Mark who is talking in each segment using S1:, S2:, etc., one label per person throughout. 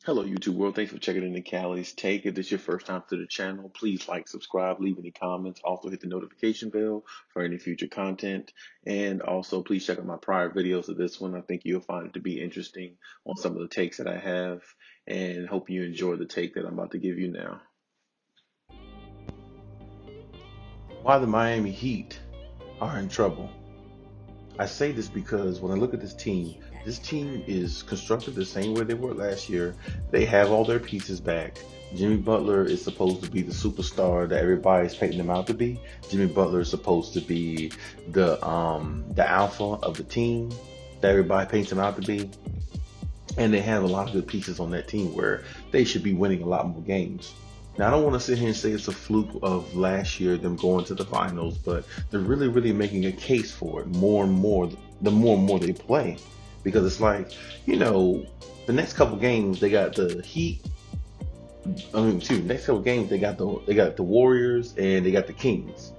S1: Hello, YouTube world. Thanks for checking in the Khaliis take. If this is your first time to the channel, please like, subscribe, leave any comments. Also, hit the notification bell for any future content. And also, please check out my prior videos of this one. I think you'll find it to be interesting on some of the takes that I have. And hope you enjoy the take that I'm about to give you now. Why the Miami Heat are in trouble. I say this because when I look at this team is constructed the same way they were last year. They have all their pieces back. Jimmy Butler is supposed to be the superstar that everybody's painting him out to be. Jimmy Butler is supposed to be the alpha of the team that everybody paints him out to be. And they have a lot of good pieces on that team where they should be winning a lot more games. Now, I don't want to sit here and say it's a fluke of last year, them going to the finals, but they're really, really making a case for it more and more, the more and more they play. Because it's like, the next couple games, they got the Heat. Next couple games, they got the Warriors and they got the Kings.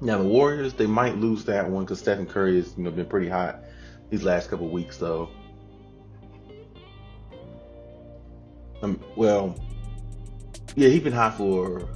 S1: Now, the Warriors, they might lose that one because Stephen Curry has, been pretty hot these last couple weeks, though. Well, yeah, he's been hot for,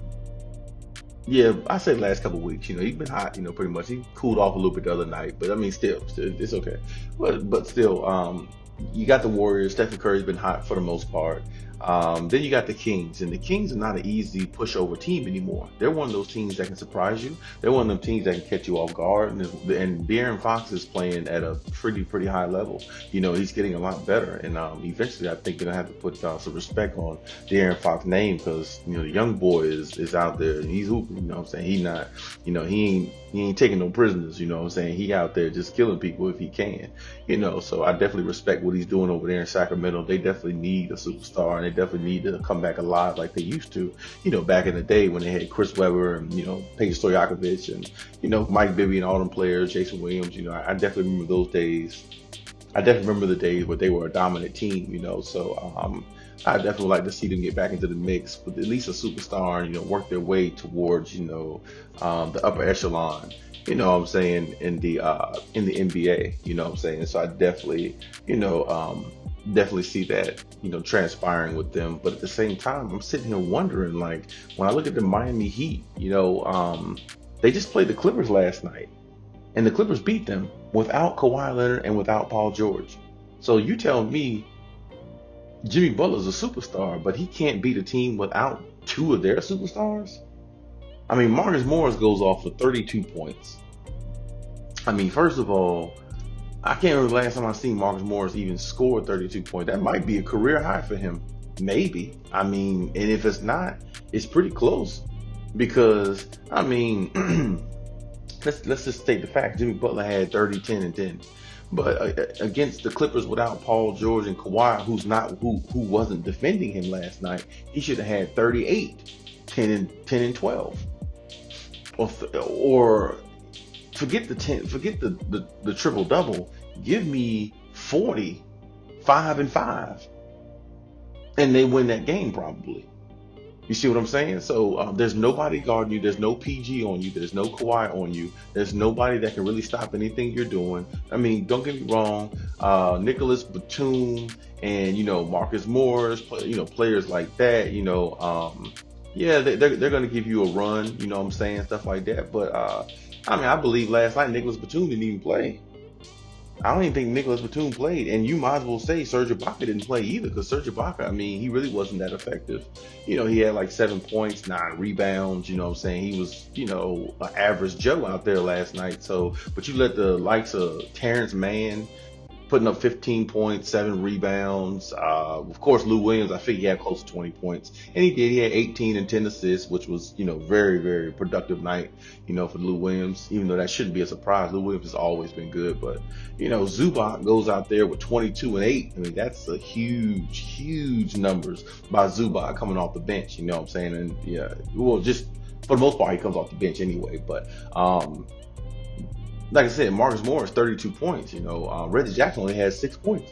S1: yeah, I say last couple of weeks. He's been hot. Pretty much. He cooled off a little bit the other night, but I mean, still, it's okay. But still, you got the Warriors. Stephen Curry's been hot for the most part. Then you got the Kings, and the Kings are not an easy pushover team anymore. They're one of those teams that can surprise you. They're one of them teams that can catch you off guard. And De'Aaron Fox is playing at a pretty high level. He's getting a lot better, and eventually, I think they're gonna have to put some respect on De'Aaron Fox's name because the young boy is out there and he's hooping. You know what I'm saying? He not, he ain't taking no prisoners. You know what I'm saying? He out there just killing people if he can. So I definitely respect what he's doing over there in Sacramento. They definitely need a superstar, and they definitely need to come back alive like they used to, back in the day when they had Chris Webber and, Peja Stojakovic and, Mike Bibby and all them players, Jason Williams. I definitely remember those days. I definitely remember the days where they were a dominant team, so I definitely like to see them get back into the mix with at least a superstar and, work their way towards, the upper echelon. What I'm saying, in the NBA, what I'm saying. So I definitely, definitely see that, transpiring with them. But at the same time, I'm sitting here wondering, like, when I look at the Miami Heat, they just played the Clippers last night, and the Clippers beat them without Kawhi Leonard and without Paul George. So you tell me Jimmy Butler's a superstar, but he can't beat a team without two of their superstars? I mean, Marcus Morris goes off for 32 points. I mean, first of all, I can't remember the last time I seen Marcus Morris even score 32 points. That might be a career high for him. Maybe. I mean, and if it's not, it's pretty close. Because, I mean, let's just state the fact. Jimmy Butler had 30, 10, and 10. But against the Clippers without Paul George and Kawhi, who wasn't defending him last night, he should have had 38, 10 and 12. Or forget the 10, forget the triple double. Give me 40, 5 and 5, and they win that game probably. You see what I'm saying? So there's nobody guarding you. There's no PG on you. There's no Kawhi on you. There's nobody that can really stop anything you're doing. I mean, don't get me wrong. Nicholas Batum and Marcus Morris, players like that. Yeah, they're going to give you a run. You know what I'm saying? Stuff like that. But I mean, I believe last night Nicholas Batum didn't even play. I don't even think Nicholas Batum played, and you might as well say Serge Ibaka didn't play either, because Serge Ibaka, I mean, he really wasn't that effective. He had like 7 points, 9 rebounds. You know what I'm saying? He was, an average Joe out there last night. So, but you let the likes of Terrence Mann putting up 15 points, 7 rebounds. Of course, Lou Williams, I think he had close to 20 points. And he did. He had 18 and 10 assists, which was, very, very productive night, for Lou Williams, even though that shouldn't be a surprise. Lou Williams has always been good. But, Zubac goes out there with 22 and 8. I mean, that's a huge numbers by Zubac coming off the bench, you know what I'm saying? And, yeah, well, just for the most part, he comes off the bench anyway. But, like I said, Marcus Morris 32 points. Reggie Jackson only has 6 points.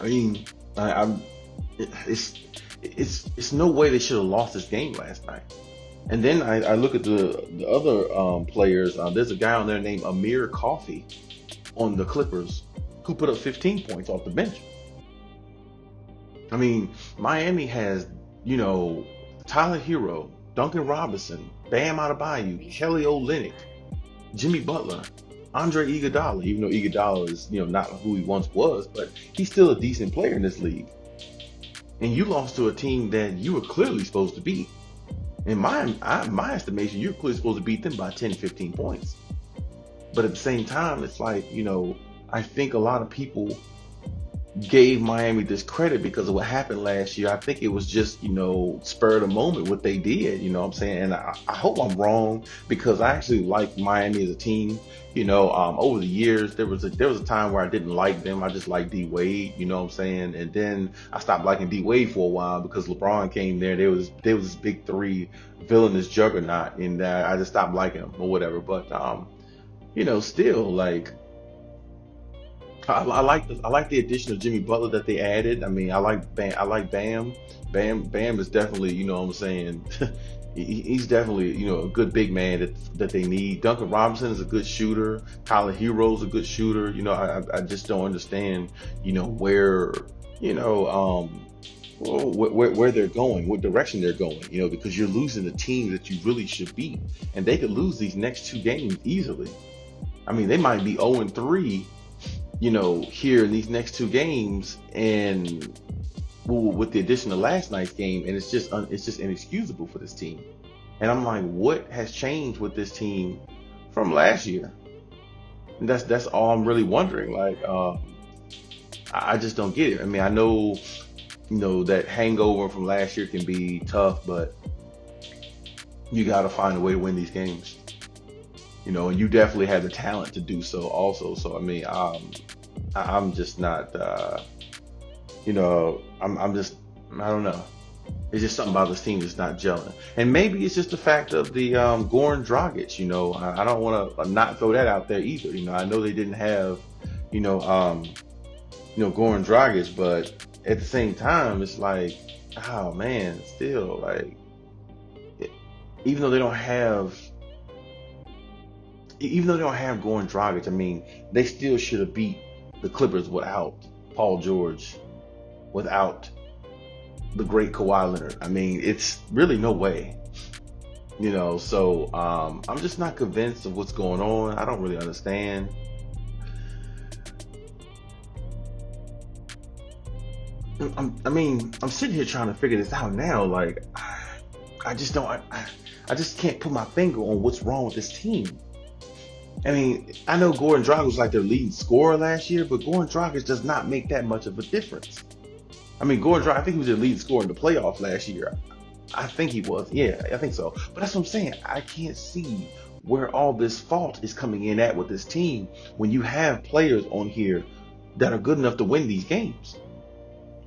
S1: I mean, it's no way they should have lost this game last night. And then I look at the other players. There's a guy on there named Amir Coffey on the Clippers. who put up 15 points off the bench. I mean, Miami has, you know, Tyler Hero, Duncan Robinson, Bam Adebayo, Kelly Olynyk, Jimmy Butler, Andre Iguodala. Even though Iguodala is, you know, not who he once was, but he's still a decent player in this league. And you lost to a team that you were clearly supposed to beat. In my estimation, you're clearly supposed to beat them by 10, 15 points. But at the same time, it's like, you know, I think a lot of people gave Miami this credit because of what happened last year. I think it was just, you know, spur of the moment what they did, you know what I'm saying? And I hope I'm wrong, because I actually like Miami as a team. You know, over the years, there was a time where I didn't like them. I just liked D Wade, you know what I'm saying? And then I stopped liking D Wade for a while because LeBron came there. There was this big three villainous juggernaut, and I just stopped liking him or whatever. But you know, still, like, I like the addition of Jimmy Butler that they added. I mean, I like Bam. Bam is definitely, you know what I'm saying, he's definitely, you know, a good big man that they need. Duncan Robinson is a good shooter. Tyler Hero's a good shooter. You know, I just don't understand, you know, where, you know, where they're going, what direction they're going, you know, because you're losing the team that you really should beat, and they could lose these next two games easily. I mean, they might be 0-3, you know, here in these next two games, and with the addition of last night's game, and it's just inexcusable for this team. And I'm like, what has changed with this team from last year? And that's all I'm really wondering. Like, I just don't get it. I mean, I know, you know, that hangover from last year can be tough, but you got to find a way to win these games. You know, and you definitely have the talent to do so also. So, I mean, I'm just not, you know, I'm just, I don't know. It's just something about this team that's not gelling. And maybe it's just the fact of the Goran Dragic, you know. I don't want to not throw that out there either. You know, I know they didn't have, you know, Goran Dragic, but at the same time, it's like, oh man, still, like, even though they don't have Goran Dragic, I mean, they still should have beat the Clippers without Paul George, without the great Kawhi Leonard. I mean, it's really no way, you know. So I'm just not convinced of what's going on. I don't really understand. I'm sitting here trying to figure this out now. Like, I just don't. I just can't put my finger on what's wrong with this team. I mean, I know Goran Dragic was like their leading scorer last year, but Goran Dragic does not make that much of a difference. I mean, Goran Dragic, I think he was their leading scorer in the playoffs last year. I think he was. Yeah, I think so. But that's what I'm saying. I can't see where all this fault is coming in at with this team when you have players on here that are good enough to win these games.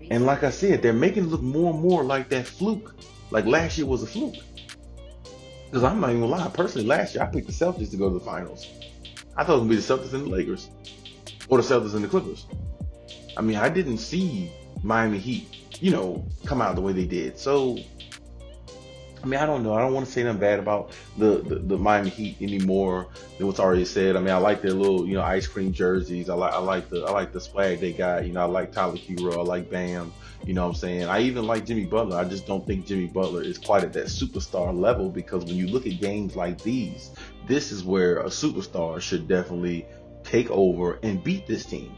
S1: And like I said, they're making it look more and more like that fluke. Like last year was a fluke. Because I'm not even gonna lie, personally, last year I picked the Celtics to go to the finals. I thought it would be the Celtics and the Lakers, or the Celtics and the Clippers. I mean, I didn't see Miami Heat, you know, come out the way they did. So, I mean, I don't know. I don't want to say nothing bad about the Miami Heat anymore than what's already said. I mean, I like their little, you know, ice cream jerseys. I like the swag they got. You know, I like Tyler Hero. I like Bam. You know what I'm saying? I even like Jimmy Butler. I just don't think Jimmy Butler is quite at that superstar level, because when you look at games like these, this is where a superstar should definitely take over and beat this team.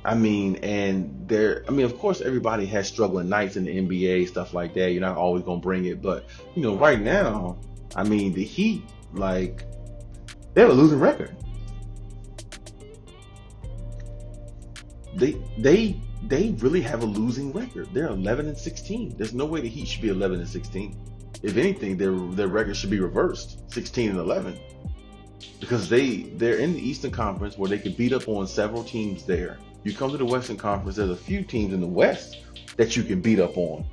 S1: I mean, of course, everybody has struggling nights in the NBA, stuff like that. You're not always going to bring it. But, you know, right now, I mean, the Heat, like, they have a losing record. They really have a losing record. They're 11-16. There's no way the Heat should be 11-16. If anything, their record should be reversed, 16-11, because they're in the Eastern Conference where they could beat up on several teams there. You come to the Western Conference, there's a few teams in the West that you can beat up on,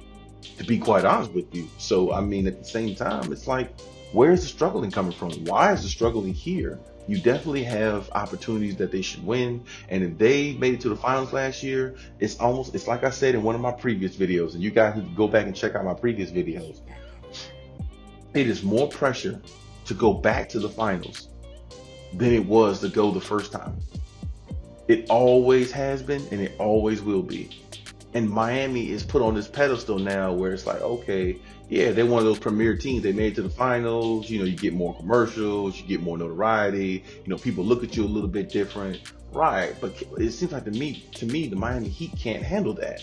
S1: to be quite honest with you. So, I mean, at the same time, it's like, where's the struggling coming from? Why is the struggling here? You definitely have opportunities that they should win. And if they made it to the finals last year, it's like I said in one of my previous videos, and you guys can go back and check out my previous videos. It is more pressure to go back to the finals than it was to go the first time. It always has been and it always will be. And Miami is put on this pedestal now where it's like, okay, yeah, they're one of those premier teams. They made it to the finals. You know, you get more commercials, you get more notoriety. You know, people look at you a little bit different, right? But it seems like to me, the Miami Heat can't handle that.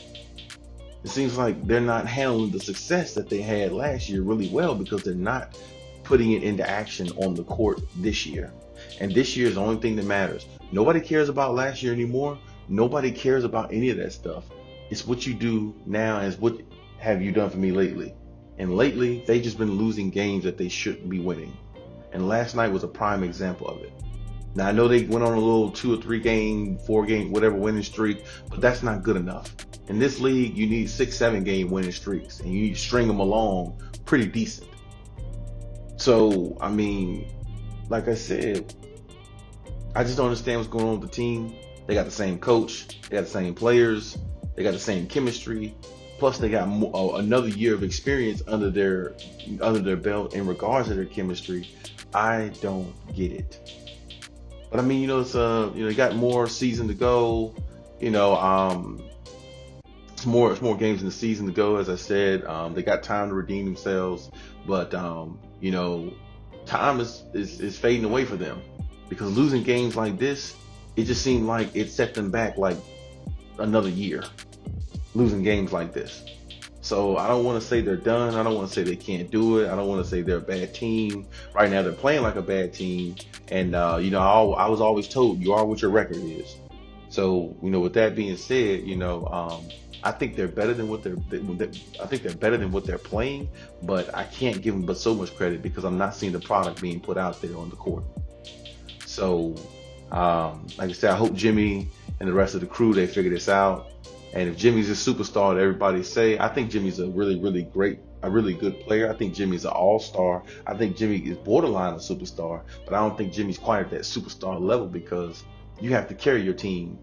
S1: It seems like they're not handling the success that they had last year really well because they're not putting it into action on the court this year. And this year is the only thing that matters. Nobody cares about last year anymore. Nobody cares about any of that stuff. It's what you do now and it's what have you done for me lately. And lately, they just been losing games that they shouldn't be winning. And last night was a prime example of it. Now, I know they went on a little 2 or 3 game, 4 game, whatever winning streak, but that's not good enough. In this league, you need 6, 7 game winning streaks, and you need to string them along pretty decent. So, I mean, like I said, I just don't understand what's going on with the team. They got the same coach, they got the same players, they got the same chemistry. Plus, they got another year of experience under their belt in regards to their chemistry. I don't get it. But I mean, you know, it's they got more season to go. You know, it's more games in the season to go. As I said, they got time to redeem themselves. But you know, time is fading away for them because losing games like this, it just seemed like it set them back like another year. Losing games like this. So I don't want to say they're done. I don't want to say they can't do it. I don't want to say they're a bad team. Right now they're playing like a bad team. And, you know, I was always told you are what your record is. So, you know, with that being said, you know, I think they're better than what they're playing, but I can't give them but so much credit because I'm not seeing the product being put out there on the court. So, like I said, I hope Jimmy and the rest of the crew, they figure this out. And if Jimmy's a superstar that everybody say, I think Jimmy's a really good player. I think Jimmy's an all-star. I think Jimmy is borderline a superstar, but I don't think Jimmy's quite at that superstar level because you have to carry your team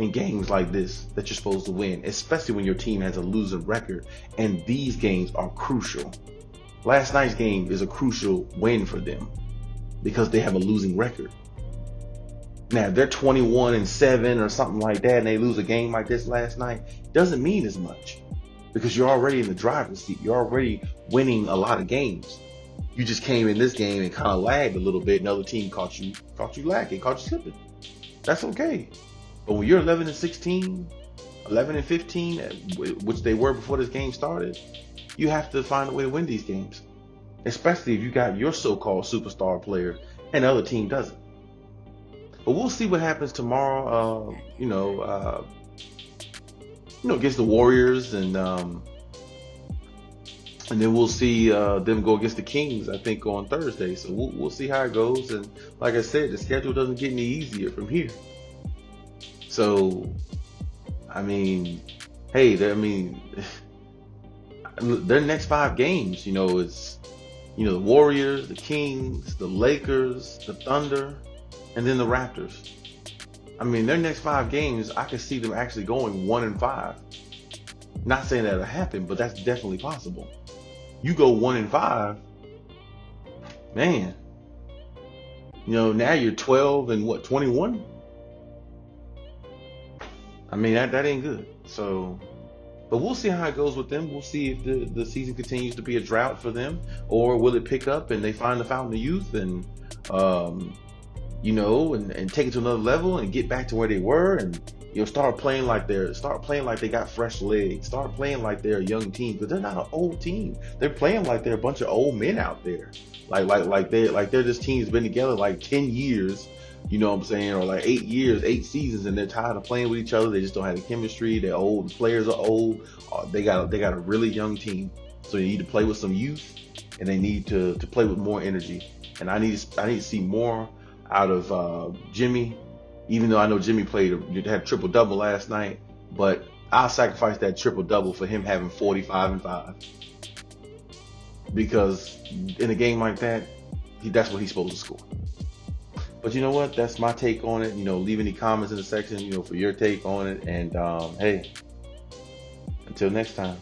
S1: in games like this that you're supposed to win, especially when your team has a losing record. And these games are crucial. Last night's game is a crucial win for them because they have a losing record. Now, if they're 21-7 or something like that and they lose a game like this last night, doesn't mean as much because you're already in the driver's seat. You're already winning a lot of games. You just came in this game and kind of lagged a little bit. Another team caught you lagging, caught you slipping. That's okay. But when you're 11-16, 11-15, which they were before this game started, you have to find a way to win these games, especially if you got your so-called superstar player and the other team doesn't. But we'll see what happens tomorrow. Against the Warriors, and then we'll see them go against the Kings. I think on Thursday. So we'll see how it goes. And like I said, the schedule doesn't get any easier from here. So, I mean, hey, their next 5 games, you know, it's the Warriors, the Kings, the Lakers, the Thunder. And then the Raptors. I mean, their next 5 games, I can see them actually going 1-5. Not saying that'll happen, but that's definitely possible. You go 1-5, man. You know, now you're 12 and 21. I mean, that ain't good. So, but we'll see how it goes with them. We'll see if the season continues to be a drought for them, or will it pick up and they find the fountain of youth and and take it to another level and get back to where they were and, start playing like they got fresh legs, start playing like they're a young team, because they're not an old team. They're playing like they're a bunch of old men out there. Like they're this team's been together like 10 years, you know what I'm saying, or like 8 years, 8 seasons, and they're tired of playing with each other. They just don't have the chemistry. They're old. The players are old. They got a really young team. So they need to play with some youth, and they need to play with more energy. And I need to see more out of Jimmy, even though I know Jimmy had triple-double last night, but I'll sacrifice that triple-double for him having 45-5. Because in a game like that, that's what he's supposed to score. But you know what? That's my take on it. Leave any comments in the section, for your take on it. And hey, until next time.